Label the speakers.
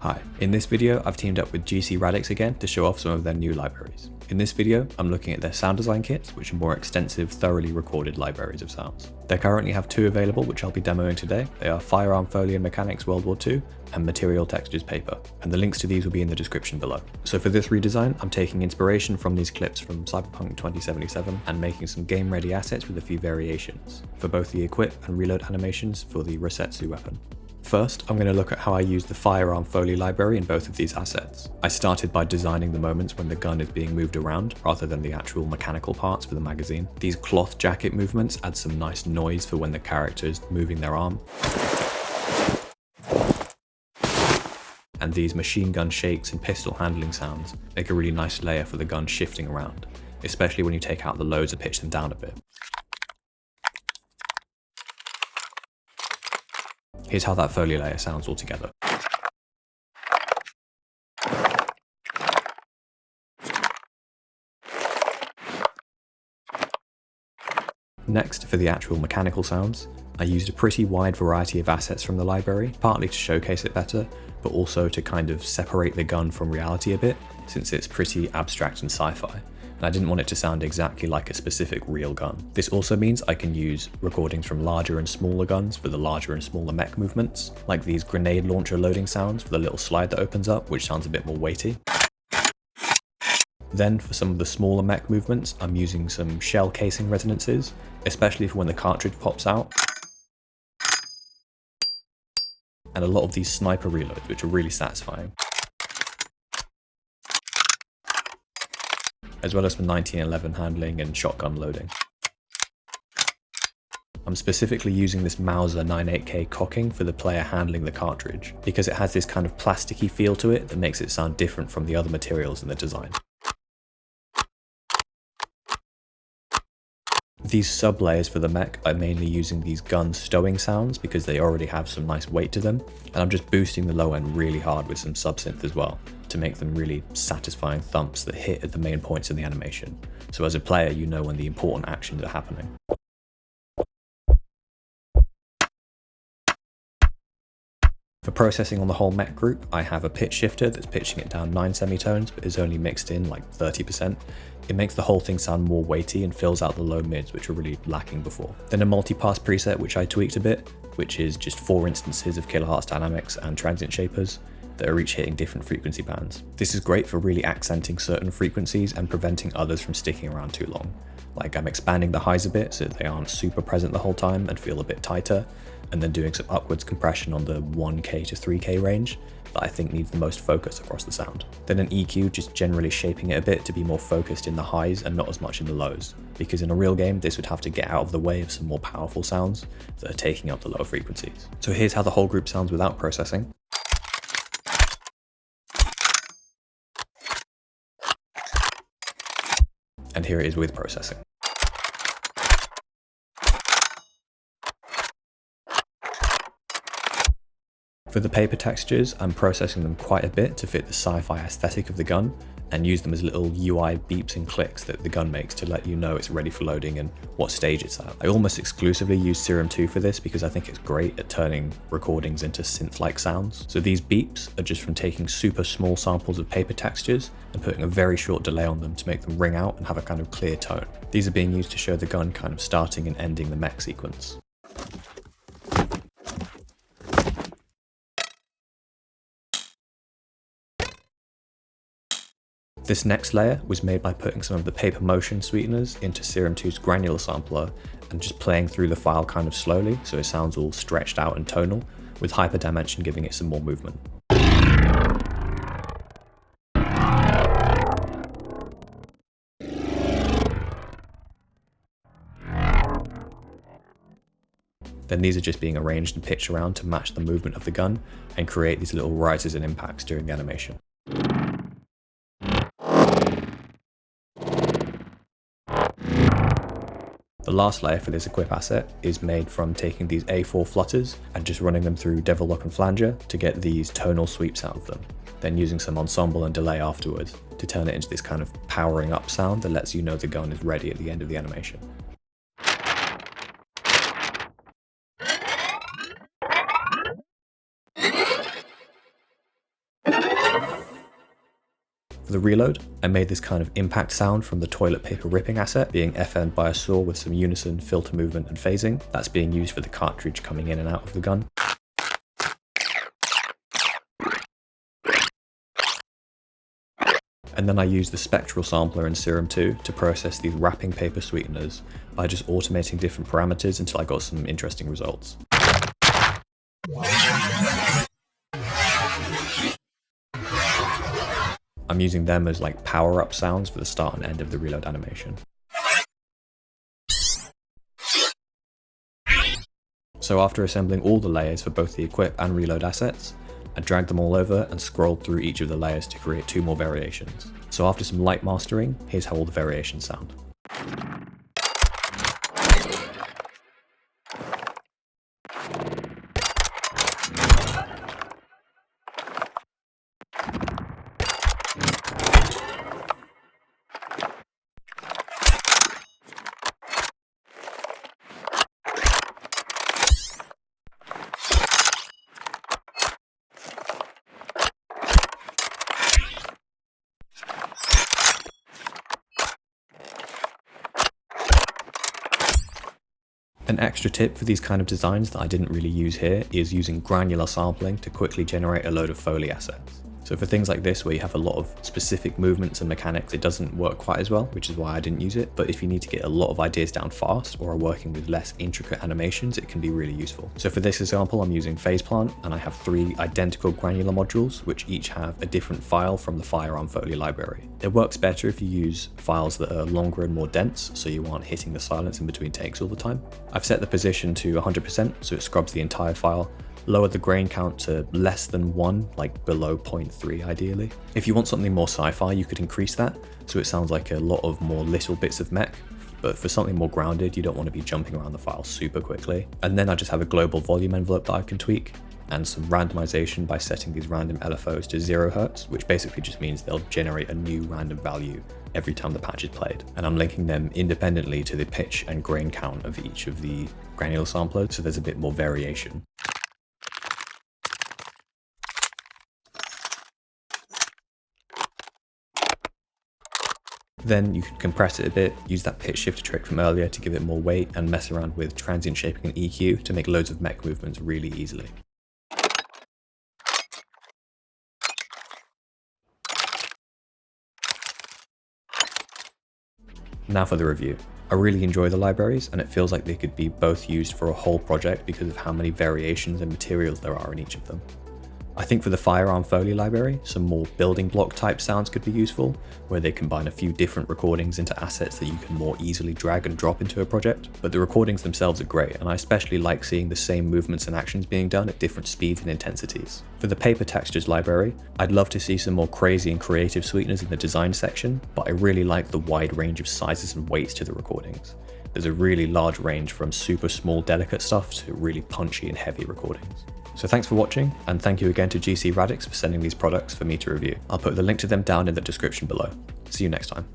Speaker 1: Hi, in this video I've teamed up with GCRadix again to show off some of their new libraries. In this video I'm looking at their sound design kits, which are more extensive, thoroughly recorded libraries of sounds. They currently have two available which I'll be demoing today. They are Firearm Foley and Mechanics World War II and Material Textures Paper, and the links to these will be in the description below. So for this redesign I'm taking inspiration from these clips from Cyberpunk 2077 and making some game ready assets with a few variations for both the equip and reload animations for the Rosetsu weapon. First, I'm going to look at how I use the Firearm Foley library in both of these assets. I started by designing the moments when the gun is being moved around, rather than the actual mechanical parts for the magazine. These cloth jacket movements add some nice noise for when the character is moving their arm. And these machine gun shakes and pistol handling sounds make a really nice layer for the gun shifting around, especially when you take out the loads and pitch them down a bit. Here's how that Foley layer sounds all together. Next, for the actual mechanical sounds, I used a pretty wide variety of assets from the library, partly to showcase it better, but also to kind of separate the gun from reality a bit, since it's pretty abstract and sci-fi. And I didn't want it to sound exactly like a specific real gun. This also means I can use recordings from larger and smaller guns for the larger and smaller mech movements, like these grenade launcher loading sounds for the little slide that opens up, which sounds a bit more weighty. Then for some of the smaller mech movements, I'm using some shell casing resonances, especially for when the cartridge pops out. And a lot of these sniper reloads, which are really satisfying. As well as for 1911 handling and shotgun loading. I'm specifically using this Mauser 98K cocking for the player handling the cartridge, because it has this kind of plasticky feel to it that makes it sound different from the other materials in the design. These sub-layers for the mech are mainly using these gun stowing sounds because they already have some nice weight to them, and I'm just boosting the low end really hard with some sub-synth as well, to make them really satisfying thumps that hit at the main points in the animation. So as a player, you know when the important actions are happening. For processing on the whole mech group, I have a pitch shifter that's pitching it down 9 semitones, but is only mixed in like 30%. It makes the whole thing sound more weighty and fills out the low mids, which were really lacking before. Then a multi-pass preset, which I tweaked a bit, which is just 4 instances of kilohertz dynamics and transient shapers that are each hitting different frequency bands. This is great for really accenting certain frequencies and preventing others from sticking around too long. Like I'm expanding the highs a bit so that they aren't super present the whole time and feel a bit tighter, and then doing some upwards compression on the 1K to 3K range that I think needs the most focus across the sound. Then an EQ, just generally shaping it a bit to be more focused in the highs and not as much in the lows, because in a real game this would have to get out of the way of some more powerful sounds that are taking up the lower frequencies. So here's how the whole group sounds without processing. And here it is with processing. For the paper textures, I'm processing them quite a bit to fit the sci-fi aesthetic of the gun, and use them as little UI beeps and clicks that the gun makes to let you know it's ready for loading and what stage it's at. I almost exclusively use Serum 2 for this because I think it's great at turning recordings into synth-like sounds. So these beeps are just from taking super small samples of paper textures and putting a very short delay on them to make them ring out and have a kind of clear tone. These are being used to show the gun kind of starting and ending the mech sequence. This next layer was made by putting some of the paper motion sweeteners into Serum 2's granular sampler and just playing through the file kind of slowly so it sounds all stretched out and tonal, with hyperdimension giving it some more movement. Then these are just being arranged and pitched around to match the movement of the gun and create these little rises and impacts during the animation. The last layer for this equip asset is made from taking these A4 flutters and just running them through Devil Lock and Flanger to get these tonal sweeps out of them, then using some ensemble and delay afterwards to turn it into this kind of powering up sound that lets you know the gun is ready at the end of the animation. the reload, I made this kind of impact sound from the toilet paper ripping asset being FM'd by a saw with some unison, filter movement and phasing. That's being used for the cartridge coming in and out of the gun. And then I used the spectral sampler in Serum 2 to process these wrapping paper sweeteners by just automating different parameters until I got some interesting results. I'm using them as like power-up sounds for the start and end of the reload animation. So after assembling all the layers for both the equip and reload assets, I dragged them all over and scrolled through each of the layers to create 2 more variations. So after some light mastering, here's how all the variations sound. An extra tip for these kind of designs that I didn't really use here is using granular sampling to quickly generate a load of Foley assets. So for things like this where you have a lot of specific movements and mechanics, it doesn't work quite as well, which is why I didn't use it. But if you need to get a lot of ideas down fast or are working with less intricate animations, it can be really useful. So for this example, I'm using Phaseplant and I have 3 identical granular modules, which each have a different file from the Firearm Foley library. It works better if you use files that are longer and more dense, so you aren't hitting the silence in between takes all the time. I've set the position to 100%, so it scrubs the entire file. Lower the grain count to less than 1, like below 0.3 ideally. If you want something more sci-fi, you could increase that, so it sounds like a lot of more little bits of mech, but for something more grounded, you don't want to be jumping around the file super quickly. And then I just have a global volume envelope that I can tweak, and some randomization by setting these random LFOs to 0 Hz, which basically just means they'll generate a new random value every time the patch is played. And I'm linking them independently to the pitch and grain count of each of the granular samplers, so there's a bit more variation. Then you can compress it a bit, use that pitch shifter trick from earlier to give it more weight, and mess around with transient shaping and EQ to make loads of mech movements really easily. Now for the review. I really enjoy the libraries, and it feels like they could be both used for a whole project because of how many variations and materials there are in each of them. I think for the Firearm Foley library, some more building block type sounds could be useful, where they combine a few different recordings into assets that you can more easily drag and drop into a project. But the recordings themselves are great, and I especially like seeing the same movements and actions being done at different speeds and intensities. For the paper textures library, I'd love to see some more crazy and creative sweeteners in the design section, but I really like the wide range of sizes and weights to the recordings. There's a really large range from super small delicate stuff to really punchy and heavy recordings. So thanks for watching, and thank you again to GCRadix for sending these products for me to review. I'll put the link to them down in the description below. See you next time.